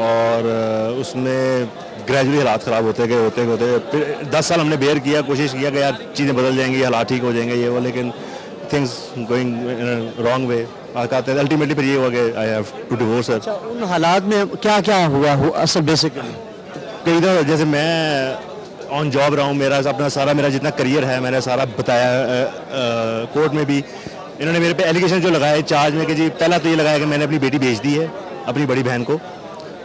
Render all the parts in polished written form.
اور اس میں گریجولی حالات خراب ہوتے گئے پھر 10 سال ہم نے بیئر کیا, کوشش کیا کہ یار چیزیں بدل جائیں گی, حالات ٹھیک ہو جائیں گے یہ وہ, لیکن things going wrong way. Ultimately پھر یہ ہوا کہ آئی ہیو ٹو ڈیورس. اچھا ان حالات میں کیا کیا ہوا اصل بیسیکلی؟ کئی دفعہ جیسے میں آن جاب رہا ہوں, میرا اپنا سارا میرا جتنا کریئر ہے میں نے سارا بتایا کورٹ میں بھی. انہوں نے میرے پہ ایلیگیشن جو لگائے چارج میں کہ جی پہلا تو یہ لگایا کہ میں نے اپنی بیٹی بھیج دی ہے اپنی بڑی بہن کو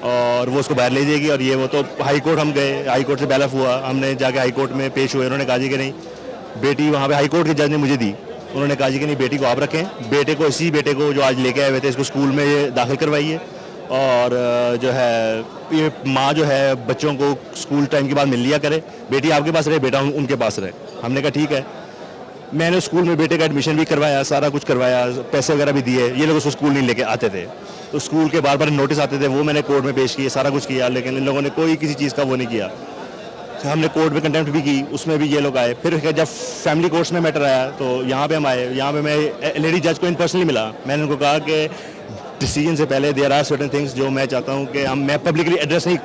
اور وہ اس کو باہر لے جائے گی اور یہ وہ. تو ہائی کورٹ ہم گئے, ہائی کورٹ سے بیلف ہوا, ہم نے جا کے ہائی کورٹ میں پیش ہوئے. انہوں نے کہا جی کہ نہیں بیٹی وہاں پہ ہائی کورٹ کے جج نے مجھے دی, انہوں نے کہا جی کہ نہیں بیٹی کو آپ رکھیں, بیٹے کو اسی بیٹے کو جو آج لے کے آئے ہوئے تھے اس کو اسکول میں داخل کروائیے اور جو ہے یہ ماں جو ہے بچوں کو اسکول ٹائم کے بعد مل لیا کرے, بیٹی آپ کے پاس رہے بیٹا ان کے پاس رہے. ہم نے کہا ٹھیک ہے. میں نے اسکول میں بیٹے کا ایڈمیشن بھی کروایا, سارا کچھ کروایا, پیسے وغیرہ بھی دیے. یہ لوگ اس کو اسکول نہیں لے کے آتے تھے تو اسکول کے بار بار نوٹس آتے تھے, وہ میں نے کورٹ میں پیش کیے, سارا کچھ کیا, لیکن ان لوگوں نے کوئی کسی چیز کا وہ نہیں کیا. ہم نے کورٹ میں کنٹمپٹ بھی کی, اس میں بھی یہ لوگ آئے. پھر جب فیملی کورٹس میں میٹر آیا تو یہاں پہ ہم آئے. یہاں پہ میں لیڈی جج کو ان پرسنلی ملا. میں نے ان کو کہا کہ ڈیسیجن سے پہلے دیر آر سرٹن تھنگس جو میں چاہتا ہوں کہ میں پبلکلی ایڈریس نہیں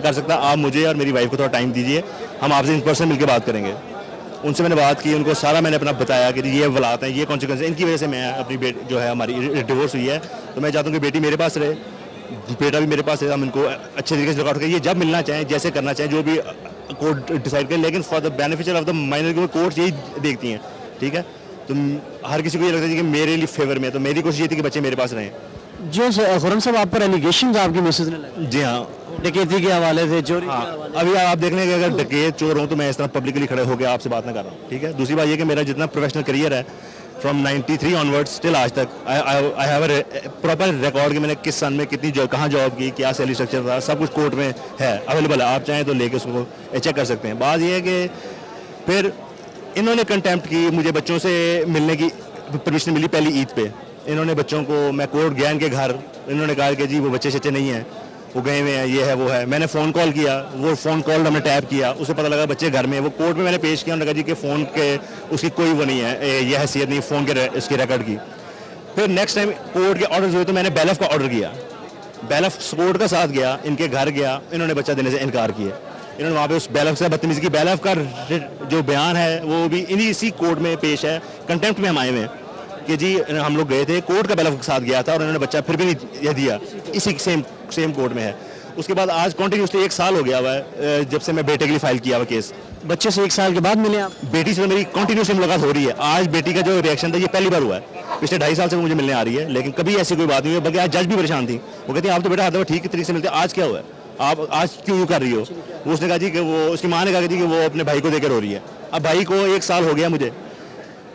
کر سکتا, آپ مجھے اور میری وائف کو تھوڑا ٹائم دیجیے, ہم آپ سے ان پرسن مل کے بات کریں گے. ان سے میں نے بات کی, ان کو سارا میں نے اپنا بتایا کہ یہ ولات ہیں, یہ کانسیکوینس ہیں, ان کی وجہ سے میں اپنی جو ہے ہماری ڈیورس ہوئی ہے. تو میں چاہتا ہوں کہ بیٹی میرے پاس رہے, بیٹا بھی میرے پاس رہے, ہم ان کو اچھے طریقے سے لوک آؤٹ کریں. یہ جب ملنا چاہیں جیسے کرنا چاہیں جو بھی کورٹ ڈیسائڈ کریں, لیکن for the beneficial of the minor courts یہی دیکھتی ہیں. ٹھیک ہے, تو ہر کسی کو یہ لگتا ہے کہ میرے لیے فیور میں, تو میری کوشش یہ تھی کہ بچے میرے پاس رہیں. جو خرم صاحب آپ پر ایلیگیشنز آپ کی مسز نے لگائے, جی ہاں, ڈکیتی کے حوالے سے, چوری کے ہاں, حوالے ابھی آپ دیکھ لیں کہ اگر ڈکیت چور ہوں تو میں اس طرح پبلکلی کھڑے ہو کے آپ سے بات نہ کر رہا ہوں. ٹھیک ہے. دوسری بات یہ کہ میرا جتنا پروفیشنل کریئر ہے فرام 93 آنورڈ اسٹل آج تک I have a proper record کہ میں نے کس سن میں کتنی کہاں جاب کی, کیا سیلری اسٹرکچر تھا, سب کچھ کورٹ میں ہے اویلیبل ہے. آپ چاہیں تو لے کے اس کو چیک کر سکتے ہیں. بات یہ ہے کہ پھر انہوں نے کنٹمپٹ کی, مجھے بچوں سے ملنے کی پرمیشن ملی پہلی عید پہ. انہوں نے بچوں کو, میں کورٹ گیا ان کے گھر, انہوں نے کہا کہ جی وہ بچے شچے نہیں ہیں, وہ گئے ہوئے ہیں, یہ ہے وہ ہے. میں نے فون کال کیا, وہ فون کال ہم نے ٹیپ کیا, اسے پتہ لگا بچے گھر میں. وہ کورٹ میں نے پیش کیا, انہوں نے کہا جی کہ فون کے اس کی کوئی وہ نہیں ہے, یہ حیثیت نہیں فون کے اس کی ریکارڈ کی. پھر نیکسٹ ٹائم کورٹ کے آرڈر ہوئے تو میں نے بیلف کا آرڈر کیا, بیلف کورٹ کا ساتھ گیا, ان کے گھر گیا, انہوں نے بچہ دینے سے انکار کیا. انہوں نے وہاں پہ اس بیلف سے بدتمیزی کی. بیلف کا جو بیان ہے وہ بھی اسی کورٹ میں پیش ہے, کنٹمپٹ میں ہم آئے ہوئے ہیں کہ جی ہم لوگ گئے تھے, کورٹ کا بیلف کے ساتھ گیا تھا اور انہوں نے بچہ پھر بھی نہیں دیا, اسی سیم کورٹ میں ہے. اس کے بعد آج کنٹینیوسلی 1 سال ہو گیا ہوا ہے جب سے میں بیٹے کے لیے فائل کیا ہوا کیس. بچے سے 1 سال کے بعد ملے آپ؟ بیٹی سے میری کنٹینیوسلی ملاقات ہو رہی ہے. آج بیٹی کا جو ریئیکشن تھا یہ پہلی بار ہوا ہے, پچھلے 2.5 سال سے مجھے ملنے آ رہی ہے, لیکن کبھی ایسی کوئی بات نہیں ہے. بلکہ آج جج بھی پریشان تھی, وہ کہتی ہیں آپ تو بیٹا ہر ٹھیک طریقے سے ملتے ہیں, آج کیا ہوا ہے, آپ آج کیوں کر رہی ہو. وہ اس نے کہا جی کہ وہ اس کی ماں نے کہا کہ وہ اپنے بھائی کو دے کے رو رہی ہے. اب بھائی کو 1 سال ہو گیا, مجھے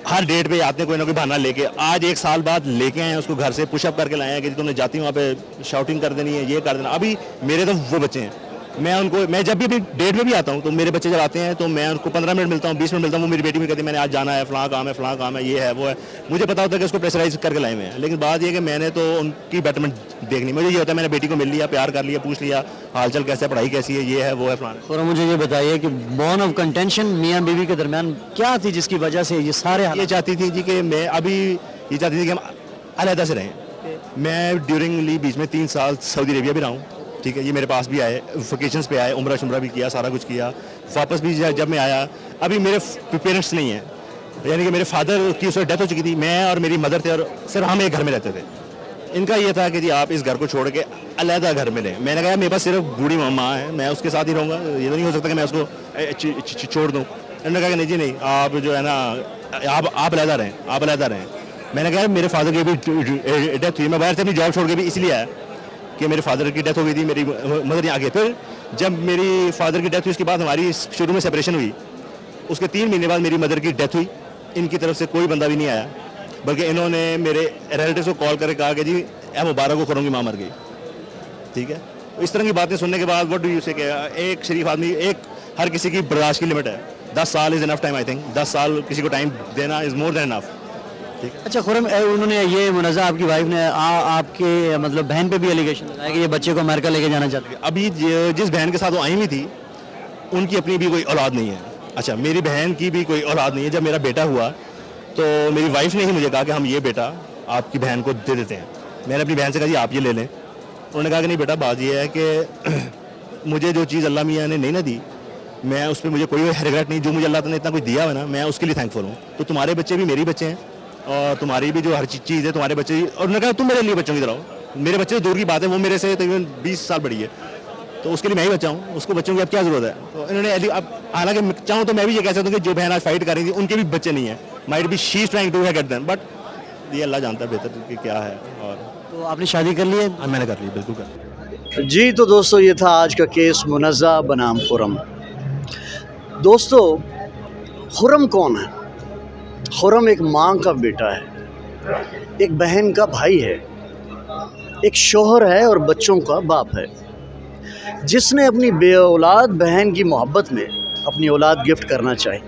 ہر ڈیٹ پہ آتے ہیں کوئی نہ کوئی بہانہ لے کے. آج 1 سال بعد لے کے آئے ہیں اس کو گھر سے, پش اپ کر کے لائے ہیں کہ تم نے جاتی وہاں پہ شاؤٹنگ کر دینی ہے, یہ کر دینا. ابھی میرے تو وہ بچے ہیں, میں جب بھی ڈیٹ میں بھی آتا ہوں تو میرے بچے جب آتے ہیں تو میں ان کو 15 منٹ ملتا ہوں, 20 منٹ ملتا ہوں. وہ میری بیٹی میں کہتی ہے میں نے آج جانا ہے, فلاں کام ہے, یہ ہے وہ ہے. مجھے پتا ہوتا ہے کہ اس کو پریشرائز کر کے لائے ہوئے ہیں, لیکن بات یہ کہ میں نے تو ان کی بیٹرمنٹ دیکھنی. مجھے یہ ہوتا ہے میں نے بیٹی کو مل لیا, پیار کر لیا, پوچھ لیا حال چال کیسا ہے, پڑھائی کیسی ہے, یہ ہے وہ ہے فلاں. اور مجھے یہ بتائیے کہ بون آف کنٹینشن میاں بیوی کے درمیان کیا تھی جس کی وجہ سے یہ سارے یہ چاہتی تھی جی کہ میں ابھی یہ چاہتی تھی کہ ہم علیحدہ سے رہیں. میں ڈیورنگلی بیچ میں 3 سال سعودی عربیہ بھی رہا ہوں. ٹھیک ہے, یہ میرے پاس بھی آئے, ویکیشنز پہ آئے, عمرہ شمرہ بھی کیا, سارا کچھ کیا. واپس بھی جب میں آیا, ابھی میرے پیرنٹس نہیں ہیں, یعنی کہ میرے فادر کی اس وقت ڈیتھ ہو چکی تھی, میں اور میری مدر تھے اور صرف ہم ایک گھر میں رہتے تھے. ان کا یہ تھا کہ جی آپ اس گھر کو چھوڑ کے علیحدہ گھر میں لیں. میں نے کہا میرے پاس صرف بوڑھی ماں ہے, میں اس کے ساتھ ہی رہوں گا, یہ تو نہیں ہو سکتا کہ میں اس کو چھوڑ دوں. انہوں نے کہا کہ نہیں جی نہیں, آپ جو ہے نا آپ علیحدہ رہیں. میں نے کہا میرے فادر کی بھی ڈیتھ ہوئی, میں باہر سے اپنی جاب چھوڑ کے بھی اس لیے آیا کہ میرے فادر کی ڈیتھ ہو گئی تھی, میری مدر یہاں آگے. پھر جب میری فادر کی ڈیتھ ہوئی اس کے بعد ہماری شروع میں سپریشن ہوئی, اس کے 3 مہینے بعد میری مدر کی ڈیتھ ہوئی. ان کی طرف سے کوئی بندہ بھی نہیں آیا, بلکہ انہوں نے میرے ریلیٹیوز کو کال کر کے کہا کہ جی اے مبارک کو خوروں کی ماں مر گئی. ٹھیک ہے, اس طرح کی باتیں سننے کے بعد وٹ ڈو یو سے کہ ایک شریف آدمی, ہر کسی کی برداشت کی لمٹ ہے. 10 سال از انف ٹائم, آئی تھنک 10 سال کسی کو ٹائم دینا از مور دین انف. اچھا خرم, انہوں نے یہ منازع آپ کی وائف نے آپ کے مطلب بہن پہ بھی ایلیگیشن لگایا کہ یہ بچے کو امریکہ لے کے جانا چاہتے ہیں. ابھی جس بہن کے ساتھ وہ آئی ہوئی تھی ان کی اپنی بھی کوئی اولاد نہیں ہے. اچھا, میری بہن کی بھی کوئی اولاد نہیں ہے. جب میرا بیٹا ہوا تو میری وائف نے ہی مجھے کہا کہ ہم یہ بیٹا آپ کی بہن کو دے دیتے ہیں. میں نے اپنی بہن سے کہا جی آپ یہ لے لیں, انہوں نے کہا کہ نہیں بیٹا بات یہ ہے کہ مجھے جو چیز اللہ میاں نے نہیں نہ دی میں اس پہ مجھے کوئی ریگریٹ نہیں, جو مجھے اللہ تعالیٰ نے اتنا کچھ دیا ہے نا میں اس کے لیے تھینکفل ہوں. تو تمہارے بچے بھی میری بچے ہیں اور تمہاری بھی جو ہر چیز ہے تمہارے بچے بھی, اور انہوں نے کہا تم میرے لیے بچوں کی طرح ہو, میرے بچے دور کی بات ہے, وہ میرے سے تقریباً 20 سال بڑی ہے, تو اس کے لیے میں ہی بچہ ہوں, اس کو بچوں کی اب کیا ضرورت ہے. تو انہوں نے اب حالانکہ چاہوں تو میں بھی یہ کہہ سکتا ہوں کہ جو بہن آج فائٹ کر رہی تھی ان کے بھی بچے نہیں ہیں, might be she is trying to get them, but یہ اللہ جانتا ہے بہتر کہ کیا ہے. اور تو آپ نے شادی کر لی ہے؟ میں نے کر لی, بالکل کر لی. جی تو دوستو یہ تھا آج کا کیس منزہ بنام خرم. دوستو خرم کون ہے؟ خرم ایک ماں کا بیٹا ہے, ایک بہن کا بھائی ہے, ایک شوہر ہے اور بچوں کا باپ ہے, جس نے اپنی بے اولاد بہن کی محبت میں اپنی اولاد گفٹ کرنا چاہی.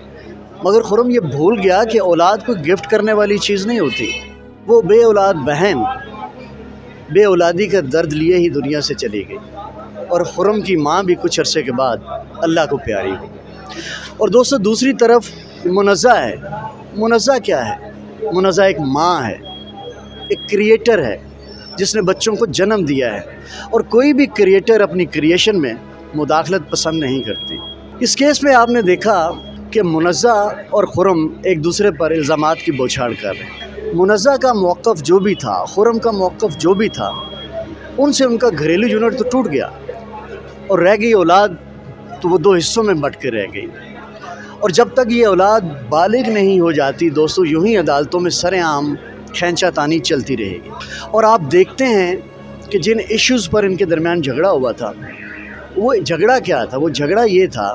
مگر خرم یہ بھول گیا کہ اولاد کو گفٹ کرنے والی چیز نہیں ہوتی. وہ بے اولاد بہن بے اولادی کا درد لیے ہی دنیا سے چلی گئی, اور خرم کی ماں بھی کچھ عرصے کے بعد اللہ کو پیاری ہوئی. اور دوستو دوسری طرف منزہ ہے. منزہ کیا ہے؟ منزہ ایک ماں ہے, ایک کریٹر ہے جس نے بچوں کو جنم دیا ہے, اور کوئی بھی کریٹر اپنی کریشن میں مداخلت پسند نہیں کرتی. اس کیس میں آپ نے دیکھا کہ منزہ اور خرم ایک دوسرے پر الزامات کی بوچھاڑ کر رہے ہیں. منزہ کا موقف جو بھی تھا, خرم کا موقف جو بھی تھا, ان سے ان کا گھریلو یونٹ تو ٹوٹ گیا اور رہ گئی اولاد, تو وہ دو حصوں میں بٹ کے رہ گئی. اور جب تک یہ اولاد بالغ نہیں ہو جاتی دوستو یوں ہی عدالتوں میں سر عام کھینچا تانی چلتی رہے گی. اور آپ دیکھتے ہیں کہ جن ایشوز پر ان کے درمیان جھگڑا ہوا تھا, وہ جھگڑا کیا تھا؟ وہ جھگڑا یہ تھا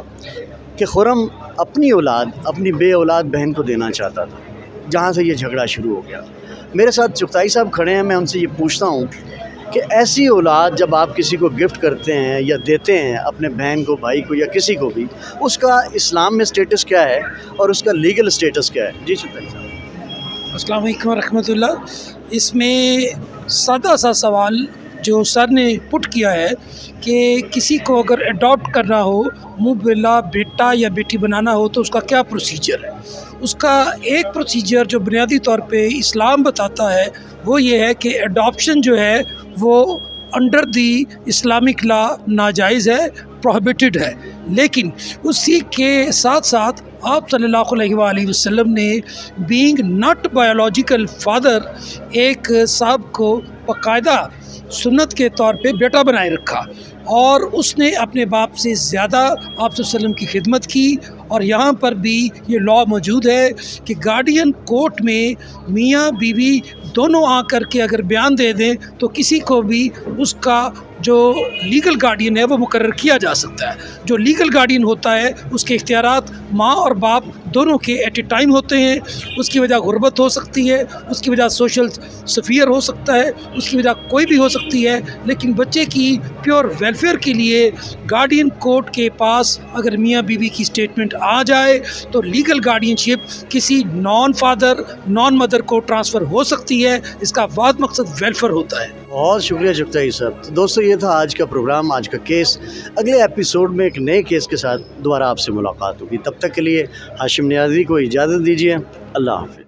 کہ خرم اپنی اولاد اپنی بے اولاد بہن کو دینا چاہتا تھا, جہاں سے یہ جھگڑا شروع ہو گیا. میرے ساتھ چغتائی صاحب کھڑے ہیں, میں ان سے یہ پوچھتا ہوں کہ ایسی اولاد جب آپ کسی کو گفٹ کرتے ہیں یا دیتے ہیں, اپنے بہن کو, بھائی کو یا کسی کو بھی, اس کا اسلام میں سٹیٹس کیا ہے اور اس کا لیگل سٹیٹس کیا ہے؟ جی چغتائی صاحب. السلام علیکم ورحمۃ اللہ. اس میں سادہ سا سوال جو سر نے پٹ کیا ہے کہ کسی کو اگر اڈاپٹ کرنا ہو, منہ بلا بیٹا یا بیٹی بنانا ہو, تو اس کا کیا پروسیجر ہے. اس کا ایک پروسیجر جو بنیادی طور پہ اسلام بتاتا ہے وہ یہ ہے کہ اڈاپشن جو ہے وہ انڈر دی اسلامک لا ناجائز ہے, پروہیبٹڈ ہے. لیکن اسی کے ساتھ ساتھ آپ صلی اللہ علیہ وآلہ وسلم نے بینگ ناٹ بایولوجیکل فادر ایک صاحب کو باقاعدہ سنت کے طور پہ بیٹا بنائے رکھا, اور اس نے اپنے باپ سے زیادہ آپ صلی اللہ علیہ وسلم کی خدمت کی. اور یہاں پر بھی یہ لا موجود ہے کہ گارڈین کورٹ میں میاں بیوی دونوں آ کر کے اگر بیان دے دیں تو کسی کو بھی اس کا جو لیگل گارڈین ہے وہ مقرر کیا جا سکتا ہے. جو لیگل گارڈین ہوتا ہے اس کے اختیارات ماں اور باپ دونوں کے ایٹ اے ٹائم ہوتے ہیں. اس کی وجہ غربت ہو سکتی ہے, اس کی وجہ سوشل سفیر ہو سکتا ہے, اس کی وجہ کوئی بھی ہو سکتی ہے, لیکن بچے کی پیور ویلفیئر کے لیے گارڈین کورٹ کے پاس اگر میاں بیوی کی اسٹیٹمنٹ آ جائے تو لیگل گارڈین شپ کسی نان فادر نان مدر کو ٹرانسفر ہو سکتی ہے. اس کا واحد مقصد ویلفیئر ہوتا ہے. بہت شکریہ چغتائی صاحب. دوستو یہ تھا آج کا پروگرام, آج کا کیس. اگلے ایپیسوڈ میں ایک نئے کیس کے ساتھ دوبارہ آپ سے ملاقات ہوگی. تب تک کے لیے ہاشم نیازی کو اجازت دیجیے. اللہ حافظ.